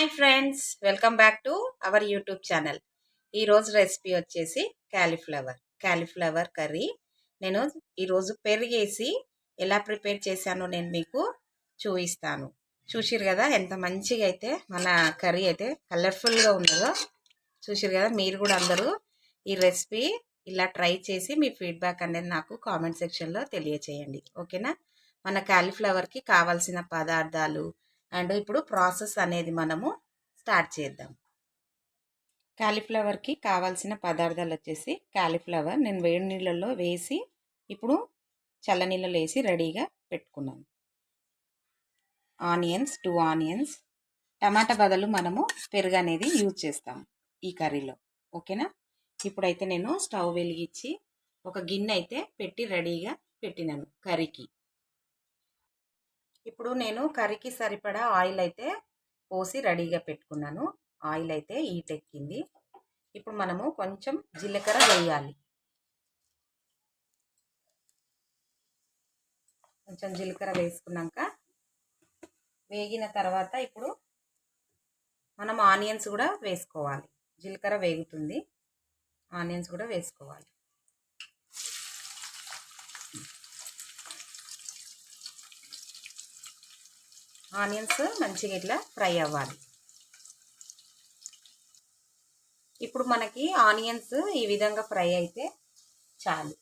Hi friends, welcome back to our YouTube channel. ఈరోజు recipe వచ్చేసి cauliflower curry. నేను ఈరోజు పెరిగేసి ఎలా ప్రిపేర్ చేశానో నేను మీకు చూపిస్తాను. చూసిరు కదా ఎంత మంచిగా అయితే మన కర్రీ అయితే కలర్ఫుల్గా ఉన్నదో. చూసిరు కదా, మీరు కూడా అందరూ ఈ రెసిపీ ఇలా ట్రై చేసి మీ ఫీడ్బ్యాక్ అనేది నాకు కామెంట్ సెక్షన్లో తెలియచేయండి. ఓకేనా? మన క్యాలీఫ్లవర్కి కావాల్సిన పదార్థాలు అండ్ ఇప్పుడు ప్రాసెస్ అనేది మనము స్టార్ట్ చేద్దాం. కాలీఫ్లవర్కి కావాల్సిన పదార్థాలు వచ్చేసి కాలీఫ్లవర్ నేను వేడి నీళ్ళల్లో వేసి ఇప్పుడు చల్లనీళ్ళలో వేసి రెడీగా పెట్టుకున్నాను. ఆనియన్స్ 2 ఆనియన్స్, టమాటా బదులు మనము పెరుగు అనేది యూజ్ చేస్తాం ఈ కర్రీలో. ఓకేనా? ఇప్పుడైతే నేను స్టవ్ వెలిగించి ఒక గిన్నె అయితే పెట్టి రెడీగా పెట్టినాను కర్రీకి. ఇప్పుడు నేను కర్రీకి సరిపడా ఆయిల్ అయితే పోసి రెడీగా పెట్టుకున్నాను. ఆయిల్ అయితే హీట్ ఎక్కింది. ఇప్పుడు మనము కొంచెం జీలకర్ర వేయాలి. కొంచెం జీలకర్ర వేసుకున్నాక వేగిన తర్వాత ఇప్పుడు మనం ఆనియన్స్ కూడా వేసుకోవాలి. జీలకర్ర వేగుతుంది, ఆనియన్స్ కూడా వేసుకోవాలి. ఆనియన్స్ మంచిగా ఇట్లా ఫ్రై అవ్వాలి. ఇప్పుడు మనకి ఆనియన్స్ ఈ విధంగా ఫ్రై అయితే చాలు.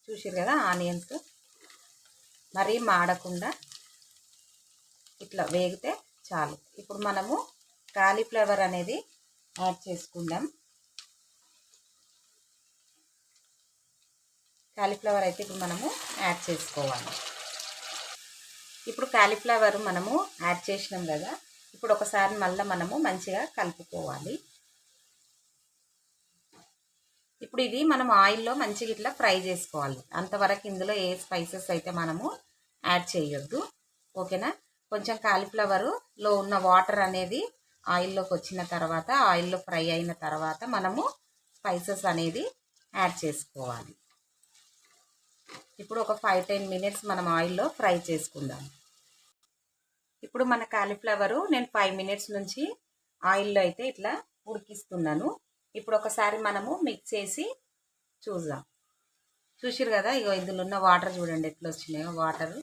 చూసారు కదా, ఆనియన్స్ మరీ మాడకుండా ఇట్లా వేగితే చాలు. ఇప్పుడు మనము కాలీఫ్లవర్ అనేది యాడ్ చేసుకుందాం. కాలీఫ్లవర్ అయితే ఇప్పుడు మనము యాడ్ చేసుకోవాలి. ఇప్పుడు కాలీఫ్లవర్ మనము యాడ్ చేసినాం కదా, ఇప్పుడు ఒకసారి మళ్ళీ మనము మంచిగా కలుపుకోవాలి. ఇప్పుడు ఇది మనం ఆయిల్లో మంచిగా ఇట్లా ఫ్రై చేసుకోవాలి. అంతవరకు ఇందులో ఏ స్పైసెస్ అయితే మనము యాడ్ చేయొద్దు. ఓకేనా? కొంచెం కాలీఫ్లవర్లో ఉన్న వాటర్ అనేది ఆయిల్లోకి వచ్చిన తర్వాత, ఆయిల్లో ఫ్రై అయిన తర్వాత మనము స్పైసెస్ అనేది యాడ్ చేసుకోవాలి. ఇప్పుడు ఒక 5-10 మినిట్స్ మనం ఆయిల్లో ఫ్రై చేసుకుందాం. ఇప్పుడు మన కాలీఫ్లవరు నేను 5 మినిట్స్ నుంచి ఆయిల్లో అయితే ఇట్లా ఉడికిస్తున్నాను. ఇప్పుడు ఒకసారి మనము మిక్స్ చేసి చూద్దాం. చూసిరు కదా, ఇగో ఇందులో ఉన్న వాటర్ చూడండి ఎట్లా వచ్చినాయో వాటర్.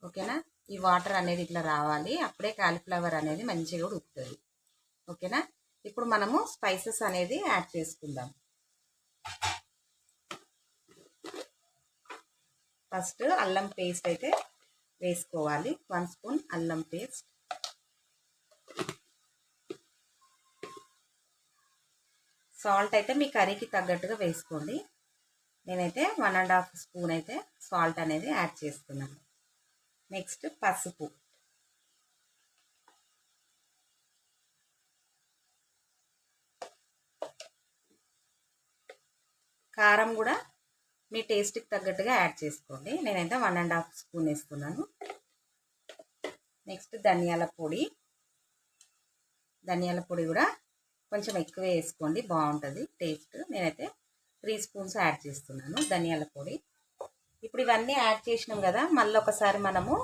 ఓకేనా? ఈ వాటర్ అనేది ఇట్లా రావాలి, అప్పుడే కాలీఫ్లవర్ అనేది మంచిగా ఉడుకుతుంది. ఓకేనా? ఇప్పుడు మనము స్పైసెస్ అనేది యాడ్ చేసుకుందాం. ఫస్ట్ అల్లం పేస్ట్ అయితే వేసుకోవాలి. 1 స్పూన్ అల్లం పేస్ట్. సాల్ట్ అయితే మీ కర్రీకి తగ్గట్టుగా వేసుకోండి. నేనైతే 1.5 స్పూన్ అయితే సాల్ట్ అనేది యాడ్ చేస్తున్నాను. నెక్స్ట్ పసుపు. కారం కూడా మీ టేస్ట్కి తగ్గట్టుగా యాడ్ చేసుకోండి. నేనైతే 1.5 స్పూన్ వేస్తున్నాను. నెక్స్ట్ ధనియాల పొడి. ధనియాల పొడి కూడా కొంచెం ఎక్కువ వేసుకోండి, బాగుంటుంది టేస్ట్. నేనైతే 3 స్పూన్స్ యాడ్ చేస్తున్నాను ధనియాల పొడి. ఇప్పుడు ఇవన్నీ యాడ్ చేసినాం కదా, మళ్ళీ ఒకసారి మనము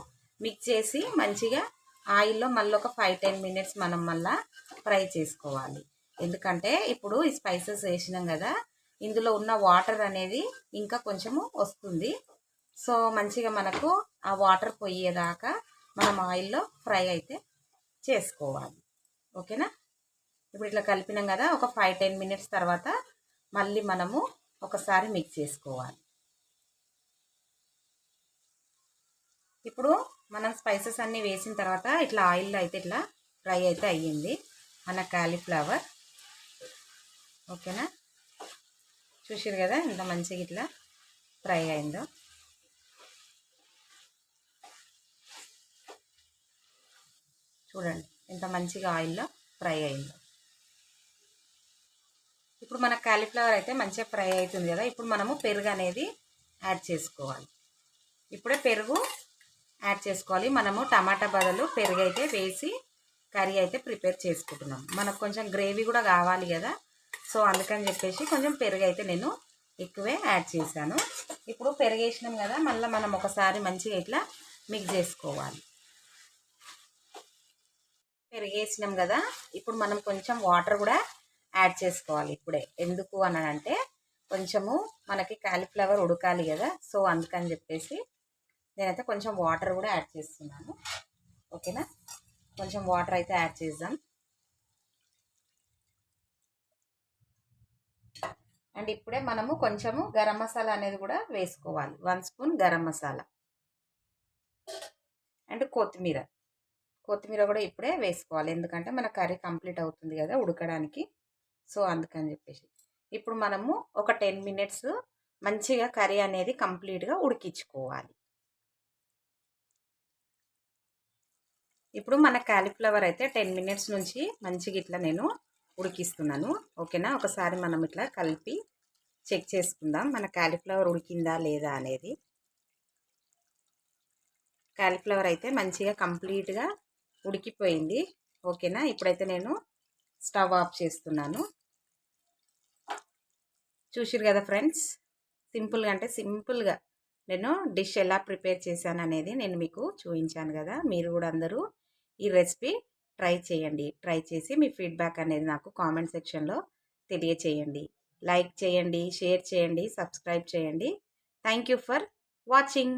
మిక్స్ చేసి మంచిగా ఆయిల్లో మళ్ళీ ఒక 5-10 మినిట్స్ మనం మళ్ళీ ఫ్రై చేసుకోవాలి. ఎందుకంటే ఇప్పుడు ఈ స్పైసెస్ వేసినాం కదా, ఇందులో ఉన్న వాటర్ అనేది ఇంకా కొంచెము వస్తుంది. సో మంచిగా మనకు ఆ వాటర్ పోయేదాకా మనం ఆయిల్లో ఫ్రై అయితే చేసుకోవాలి. ఓకేనా? ఇప్పుడు ఇట్లా కలిపినాం కదా, ఒక 5-10 మినిట్స్ తర్వాత మళ్ళీ మనము ఒకసారి మిక్స్ చేసుకోవాలి. ఇప్పుడు మనం స్పైసెస్ అన్నీ వేసిన తర్వాత ఇట్లా ఆయిల్లో అయితే ఇట్లా ఫ్రై అయితే అయ్యింది మన కాలీఫ్లవర్. ఓకేనా? చూసారు కదా ఎంత మంచిగా ఇట్లా ఫ్రై అయిందో. చూడండి ఎంత మంచిగా ఆయిల్లో ఫ్రై అయిందో. ఇప్పుడు మన కాలీఫ్లవర్ అయితే మంచిగా ఫ్రై అవుతుంది కదా, ఇప్పుడు మనము పెరుగు అనేది యాడ్ చేసుకోవాలి. ఇప్పుడే పెరుగు యాడ్ చేసుకోవాలి. మనము టమాటా బదులు పెరుగు అయితే వేసి కర్రీ అయితే ప్రిపేర్ చేసుకుంటున్నాం. మనకు కొంచెం గ్రేవీ కూడా కావాలి కదా, సో అందుకని చెప్పేసి కొంచెం పెరుగు అయితే నేను ఎక్కువే యాడ్ చేశాను. ఇప్పుడు పెరుగు వేసినాం కదా, మళ్ళీ మనం ఒకసారి మంచిగా ఇట్లా మిక్స్ చేసుకోవాలి. పెరిగేసినాం కదా, ఇప్పుడు మనం కొంచెం వాటర్ కూడా యాడ్ చేసుకోవాలి ఇప్పుడే. ఎందుకు అని అంటే కొంచెము మనకి కాలీఫ్లవర్ ఉడకాలి కదా, సో అందుకని చెప్పేసి నేనైతే కొంచెం వాటర్ కూడా యాడ్ చేస్తున్నాను. ఓకేనా, కొంచెం వాటర్ అయితే యాడ్ చేద్దాం. అండ్ ఇప్పుడే మనము కొంచెము గరం మసాలా అనేది కూడా వేసుకోవాలి. 1 స్పూన్ గరం మసాలా అండ్ కొత్తిమీర కూడా ఇప్పుడే వేసుకోవాలి. ఎందుకంటే మన కర్రీ కంప్లీట్ అవుతుంది కదా ఉడకడానికి, సో అందుకని చెప్పేసి ఇప్పుడు మనము ఒక 10 మినిట్స్ మంచిగా కర్రీ అనేది కంప్లీట్గా ఉడికించుకోవాలి. ఇప్పుడు మన కాలీఫ్లవర్ అయితే 10 మినిట్స్ నుంచి మంచిగా ఇట్లా నేను ఉడికిస్తున్నాను. ఓకేనా, ఒకసారి మనం ఇట్లా కలిపి చెక్ చేసుకుందాం మన కాలీఫ్లవర్ ఉడికిందా లేదా అనేది. కాలీఫ్లవర్ అయితే మంచిగా కంప్లీట్గా ఉడికిపోయింది. ఓకేనా, ఇప్పుడైతే నేను స్టవ్ ఆఫ్ చేస్తున్నాను. చూసిరు కదా ఫ్రెండ్స్, సింపుల్గా అంటే సింపుల్గా నేను డిష్ ఎలా ప్రిపేర్ చేశాను అనేది నేను మీకు చూపించాను కదా. మీరు కూడా అందరూ ఈ రెసిపీ ట్రై చేయండి. ట్రై చేసి మీ ఫీడ్బ్యాక్ అనేది నాకు కామెంట్ సెక్షన్లో తెలియచేయండి. లైక్ చేయండి, షేర్ చేయండి, సబ్స్క్రైబ్ చేయండి. Thank you for watching.